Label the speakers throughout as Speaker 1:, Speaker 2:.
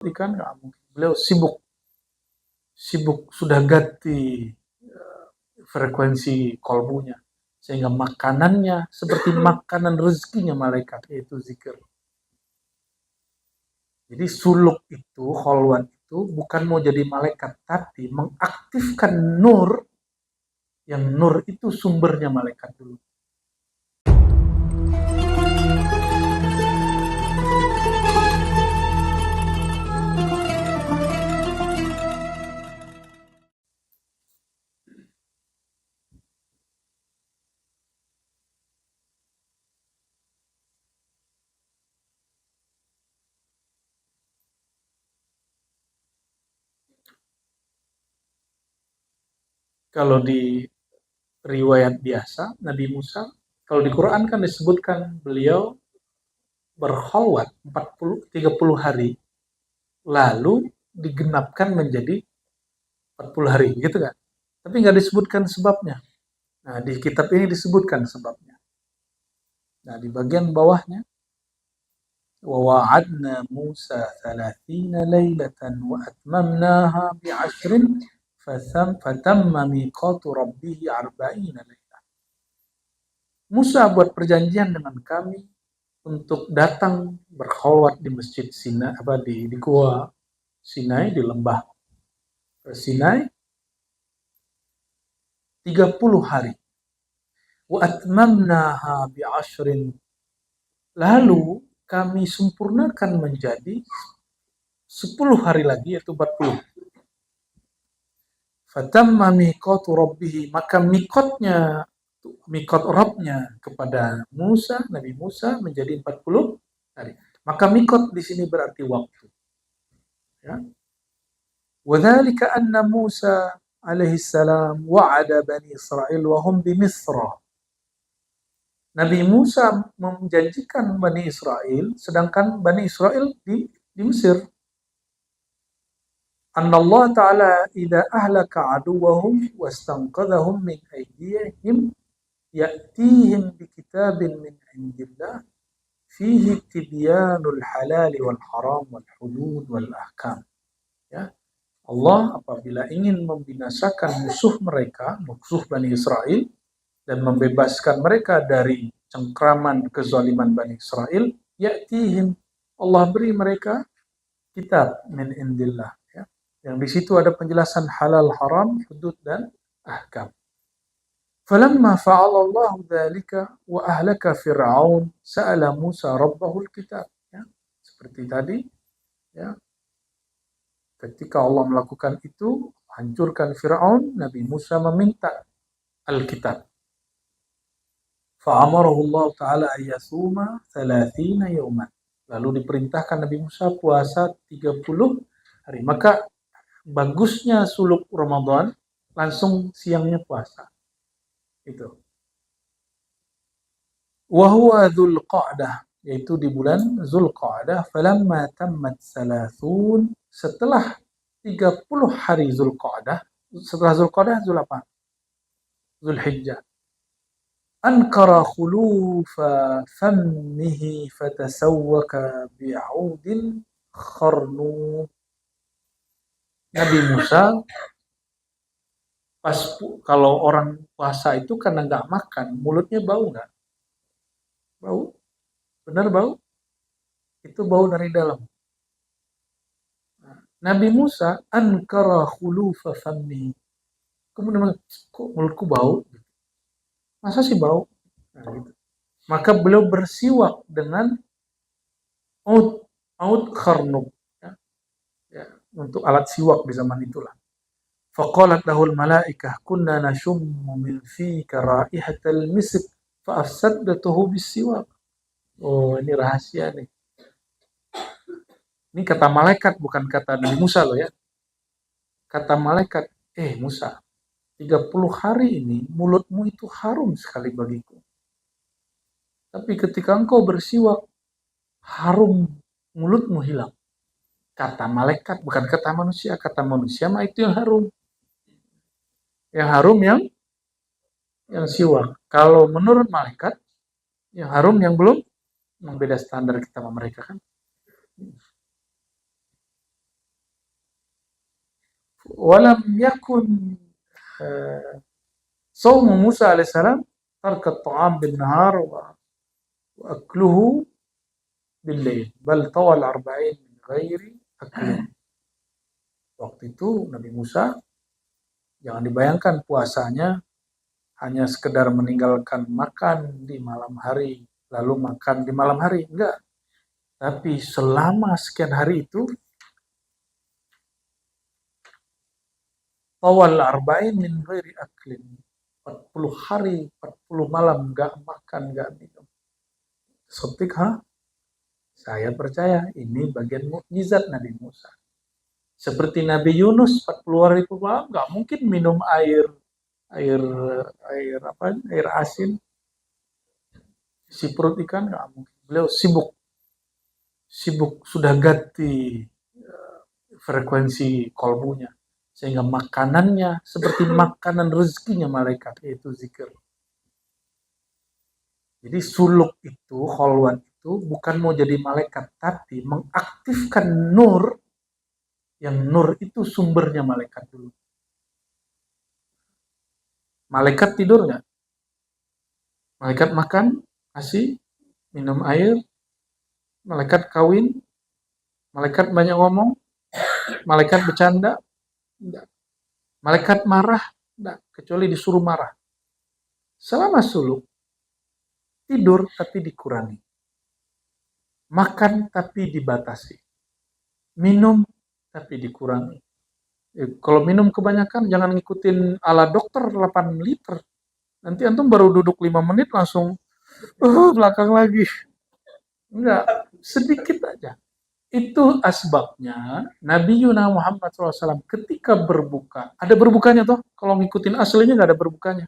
Speaker 1: Kan nggak mungkin. Beliau sibuk sudah ganti frekuensi kolbunya sehingga makanannya seperti makanan rezekinya malaikat, yaitu zikir. Jadi suluk itu, kholwat itu bukan mau jadi malaikat, tapi mengaktifkan nur, yang nur itu sumbernya malaikat dulu. Kalau di riwayat biasa, Nabi Musa, kalau di Quran kan disebutkan beliau berkhalwat 30 hari, lalu digenapkan menjadi 40 hari, gitu kan? Tapi nggak disebutkan sebabnya. Nah, di kitab ini disebutkan sebabnya. Nah, di bagian bawahnya, وَوَعَدْنَا مُوسَى 30 لَيْلَةً وَأَتْمَمْنَاهَا بِعَشْرٍ فَتَمَّ مِيقَاتُ رَبِّهِ 40 لَيْلَةً. Musa buat perjanjian dengan kami untuk datang berkhalwat di masjid Sinai, di gua Sinai, di lembah Sinai 30 hari. Wa atmamnaha bi'ashrin. Lalu kami sempurnakan menjadi 10 hari lagi, yaitu 40. Fatamma miqatu rabbih, maka mikot Rabbnya kepada Musa, Nabi Musa menjadi 40 hari. Maka mikot di sini berarti waktu. Ya. Wa dzalika anna Musa alaihi salam wa'ada bani Israil wa hum bi Misra. Nabi Musa menjanjikan Bani Israel, sedangkan Bani Israel di Mesir. Anna Allah Ta'ala idha ahlaka aduwahum wastanqadhahum min aydihim ya'tihim bikitabin min indillah fihi tibyanul halal wal haram wal hudud wal ahkam. Ya. Allah apabila ingin membinasakan musuh mereka, musuh Bani Israel, dan membebaskan mereka dari cengkraman kezaliman Bani Israel, ya'tihim, Allah beri mereka kitab min indillah, ya. Yang di situ ada penjelasan halal, haram, hudud dan ahkam. Falamma fa'ala Allah dzalika wa ahlaka Fir'aun sa'ala Musa rabbahul kitab, ya. Seperti tadi, ya. Ketika Allah melakukan itu, hancurkan Fir'aun, Nabi Musa meminta Alkitab. Fa'amarahu Allah Ta'ala ayyasuma 30 yawman. Lalu diperintahkan Nabi Musa puasa 30 hari. Maka bagusnya suluk Ramadan langsung siangnya puasa. Itu. Wa huwa Dzulqa'dah, yaitu di bulan Dzulqa'dah. Falamma tammat 30, setelah 30 hari Dzulqa'dah, setelah Dzulqa'dah Dzul apa? Dzulhijjah. Ankara khulufa fammihi fatasawwaka bi'udin kharnu. Nabi Musa kalau orang puasa itu karena nggak makan, mulutnya bau nggak? Bau, benar bau? Itu bau dari dalam. Nabi Musa ankara khulufa fammihi. Kemudian kok mulutku bau? Masa sih bau? Nah, gitu. Maka beliau bersiwak dengan out kharnub, ya, ya, untuk alat siwak di zaman itulah. Faqalat lahul malaikah kunna nashummu min fika raihatal misk fa afsaddatuhu bisiwak. Oh, ini rahasia nih. Ini kata malaikat, bukan kata Nabi Musa loh ya. Kata malaikat, Musa, 30 hari ini mulutmu itu harum sekali bagiku. Tapi ketika engkau bersiwak, harum mulutmu hilang. Kata malaikat, bukan kata manusia. Kata manusia mah itu yang harum. Yang harum yang siwak. Kalau menurut malaikat, yang harum yang belum, yang beda standar kita sama mereka kan. Walam yakun صوم موسى عليه السلام ترك الطعام بالنهار وأكله بالليل بل طوى 40 من غير أكل. Waktu itu Nabi Musa, jangan dibayangkan puasanya hanya sekedar meninggalkan makan di malam hari lalu makan di malam hari, enggak, tapi selama sekian hari itu tawal arba'in min ghairi aklin, 40 hari 40 malam enggak makan enggak minum. Sotik, saya percaya ini bagian mukjizat Nabi Musa. Seperti Nabi Yunus 40 hari 40 malam nggak mungkin minum air air asin, isi perut ikan, nggak mungkin. Beliau sibuk sudah ganti frekuensi kolbunya sehingga makanannya seperti makanan rezekinya malaikat, yaitu zikir. Jadi suluk itu, kholwat itu bukan mau jadi malaikat, tapi mengaktifkan nur, yang nur itu sumbernya malaikat dulu. Malaikat tidur nggak? Malaikat makan, nasi, minum air, malaikat kawin, malaikat banyak ngomong, malaikat bercanda, enggak. Malaikat marah, enggak, kecuali disuruh marah. Selama suluk, tidur tapi dikurangi. Makan tapi dibatasi. Minum tapi dikurangi. Kalau minum kebanyakan jangan ngikutin ala dokter 8 liter. Nanti antum baru duduk 5 menit langsung belakang lagi. Enggak, sedikit aja. Itu asbabnya Nabi Yuna Muhammad SAW ketika berbuka. Ada berbukanya toh? Kalau ngikutin aslinya nggak ada berbukanya.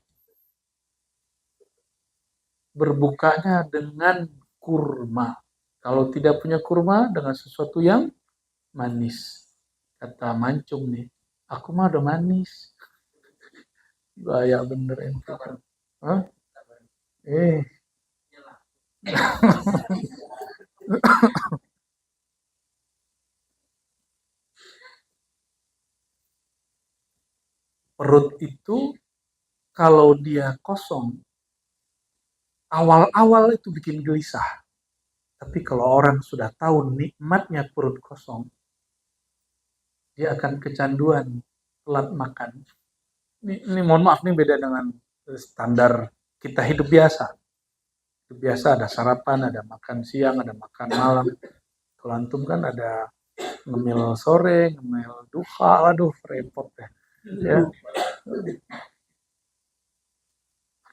Speaker 1: Berbukanya dengan kurma. Kalau tidak punya kurma, dengan sesuatu yang manis. Kata mancung nih, aku mah udah manis. Gaya bener ente. Hah? Eh. Perut itu kalau dia kosong, awal-awal itu bikin gelisah. Tapi kalau orang sudah tahu nikmatnya perut kosong, dia akan kecanduan telat makan. Ini mohon maaf, nih beda dengan standar kita hidup biasa. Hidup biasa ada sarapan, ada makan siang, ada makan malam. Kalau antum kan ada ngemil sore, ngemil duha, aduh repot deh. Ya.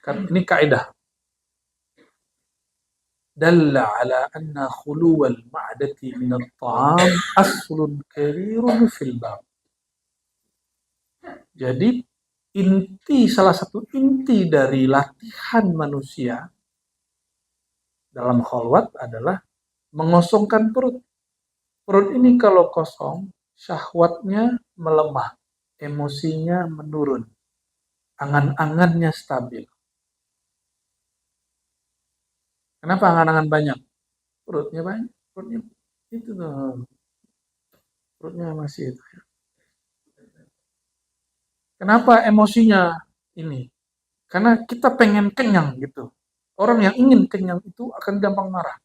Speaker 1: Kan ini kaidah. Dalla ala anna khuluwal ma'dati min at-ta'am aslun kabirun fil bab. Jadi salah satu inti dari latihan manusia dalam khalwat adalah mengosongkan perut. Perut ini kalau kosong, syahwatnya melemah, emosinya menurun, angan-angannya stabil. Kenapa angan-angan banyak? Perutnya banyak, perutnya itu tuh, perutnya masih itu. Kenapa emosinya ini? Karena kita pengen kenyang gitu. Orang yang ingin kenyang itu akan gampang marah.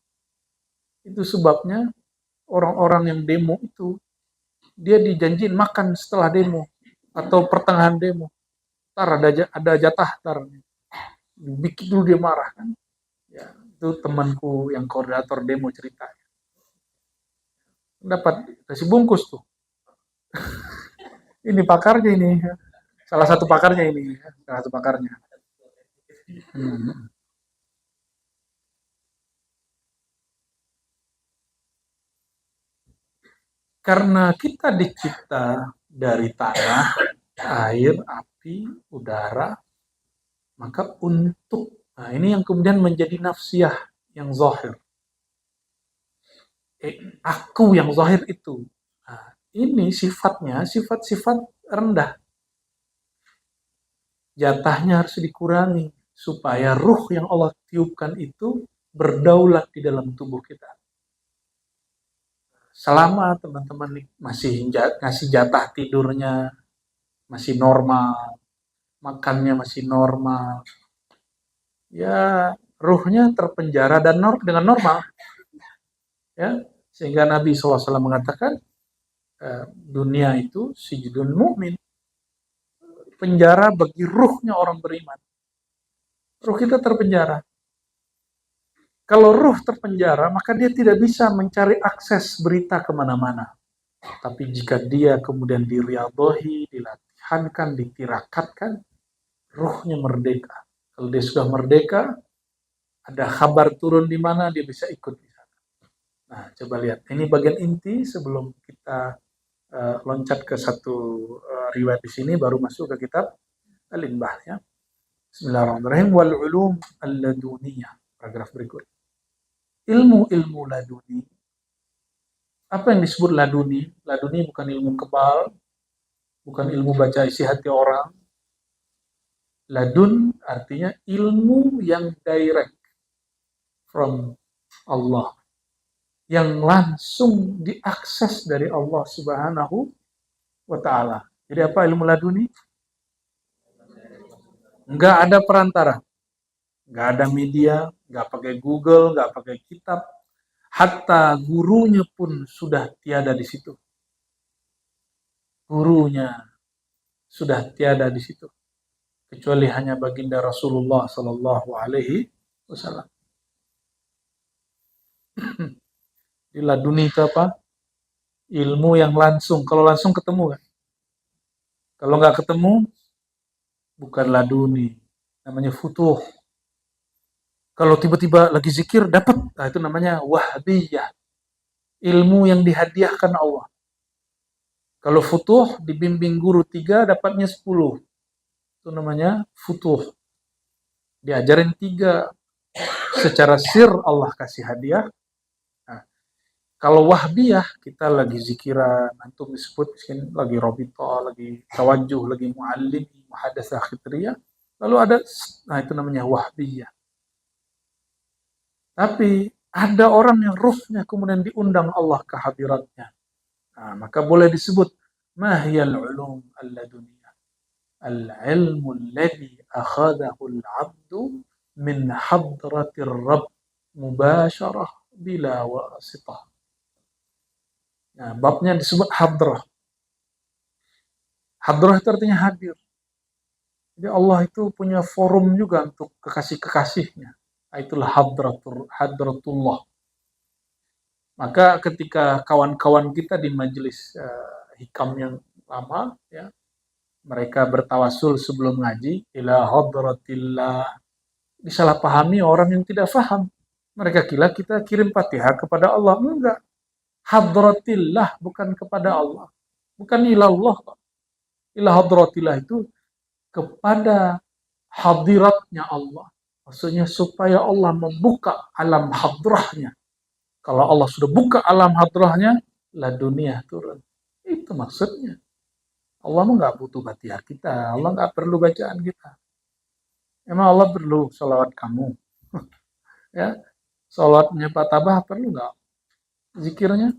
Speaker 1: Itu sebabnya orang-orang yang demo itu, dia dijanjiin makan setelah demo atau pertengahan demo. Ntar ada jatah, ntar bikin dulu dia marah kan. Ya, itu temanku yang koordinator demo cerita. Dapat kasih bungkus tuh. Ini pakarnya ini. Salah satu pakarnya ini. Salah satu pakarnya. Karena kita dicipta dari tanah, air, api, udara, maka ini yang kemudian menjadi nafsiyah yang zahir. Aku yang zahir itu. Nah, ini sifatnya, sifat-sifat rendah. Jatahnya harus dikurangi supaya ruh yang Allah tiupkan itu berdaulat di dalam tubuh kita. Selama teman-teman masih ngasih jatah tidurnya masih normal, makannya masih normal, ya ruhnya terpenjara dan dengan normal, ya. Sehingga Nabi SAW mengatakan dunia itu sijnul mukmin, penjara bagi ruhnya orang beriman. Ruh kita terpenjara. Kalau ruh terpenjara, maka dia tidak bisa mencari akses berita kemana-mana. Tapi jika dia kemudian diriadhahi, dilatihankan, ditirakatkan, ruhnya merdeka. Kalau dia sudah merdeka, ada kabar turun di mana, dia bisa ikut di sana. Nah, coba lihat. Ini bagian inti sebelum kita loncat ke satu riwayat di sini, baru masuk ke kitab Al-Inbah, ya. Bismillahirrahmanirrahim. Wal ulum al-laduniyah. Paragraf berikut. Ilmu-ilmu laduni. Apa yang disebut laduni? Laduni bukan ilmu kebal, bukan ilmu baca isi hati orang. Ladun artinya ilmu yang direct from Allah, yang langsung diakses dari Allah Subhanahu wa ta'ala. Jadi apa ilmu laduni? Enggak ada perantara, enggak ada media, enggak pakai Google, enggak pakai kitab. Hatta gurunya pun sudah tiada di situ. Gurunya sudah tiada di situ, kecuali hanya baginda Rasulullah Sallallahu Alaihi Wasallam. Di laduni itu apa? Ilmu yang langsung. Kalau langsung ketemu kan? Kalau nggak ketemu, bukan laduni, namanya futuh. Kalau tiba-tiba lagi zikir dapat, nah itu namanya wahbiyah, ilmu yang dihadiahkan Allah. Kalau futuh dibimbing guru 3 dapatnya 10, itu namanya futuh. Diajarin 3 secara sir, Allah kasih hadiah. Nah, kalau wahbiyah kita lagi zikiran, antum disebut miskin lagi robito, lagi tawajuh, lagi muallim, muhadatsah khitriyah, lalu ada, nah itu namanya wahbiyah. Tapi ada orang yang ruhnya kemudian diundang Allah ke hadiratnya. Nah, maka boleh disebut mahiyal ulum alladuniyah. Al-ilmu alladhi akhadahu al-'abdu min hadratir Rabb mubasyarah bila wasitah. Nah, babnya disebut hadrah. Hadrah itu artinya hadir. Jadi Allah itu punya forum juga untuk kekasih-kekasihnya. Itulah hadratullah. Maka ketika kawan-kawan kita di majelis hikam yang lama, ya, mereka bertawasul sebelum ngaji, ila hadratillah. Disalahpahami orang yang tidak paham. Mereka kira kita kirim Fatihah kepada Allah. Enggak. Hadratillah, bukan kepada Allah. Bukan ilallah. Ila hadratillah itu kepada hadiratnya Allah. Maksudnya supaya Allah membuka alam hadrahnya. Kalau Allah sudah buka alam hadrahnya, lah dunia turun. Itu maksudnya. Allah nggak butuh Fatihah kita. Allah nggak perlu bacaan kita. Emang Allah perlu salawat kamu? Ya, salawatnya Pak Tabah perlu nggak? Zikirnya?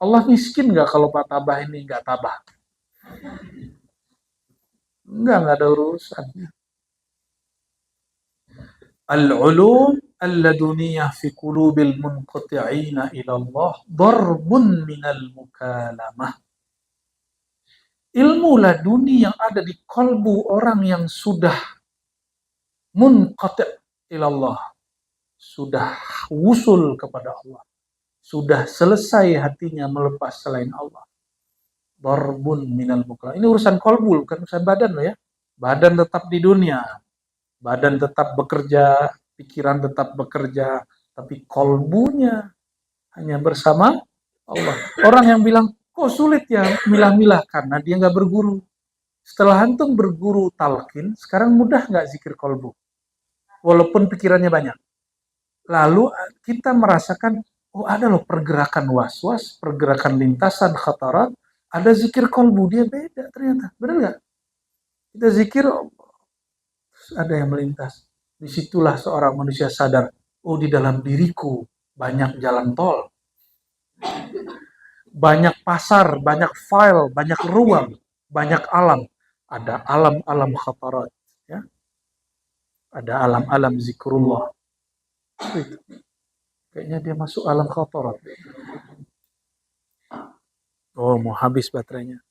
Speaker 1: Allah miskin nggak kalau Pak Tabah ini nggak tabah? Nggak ada urusannya. Al-ulum al-laduniyah fi qulubil munqati'ina ila Allah darbun minal mukalamah. Ilmu laduni yang ada di kalbu orang yang sudah munqati' ila Allah, sudah wusul kepada Allah, sudah selesai hatinya melepas selain Allah. Darbun minal mukalamah. Ini urusan kalbu, bukan urusan badan loh ya. Badan tetap di dunia. Badan tetap bekerja, pikiran tetap bekerja, tapi kolbunya hanya bersama Allah. Orang yang bilang, kok sulit ya milah-milah, karena dia nggak berguru. Setelah antum berguru talqin, sekarang mudah nggak zikir kolbu? Walaupun pikirannya banyak. Lalu kita merasakan, oh ada loh pergerakan was-was, pergerakan lintasan khatarat, ada zikir kolbu, dia beda ternyata. Benar nggak? Kita zikir, ada yang melintas. Disitulah seorang manusia sadar, oh di dalam diriku banyak jalan tol, banyak pasar, banyak file, banyak ruang, banyak alam. Ada alam-alam khatarat, ya. Ada alam-alam zikrullah. Itu. Kayaknya dia masuk alam khatarat. Oh, mau habis baterainya.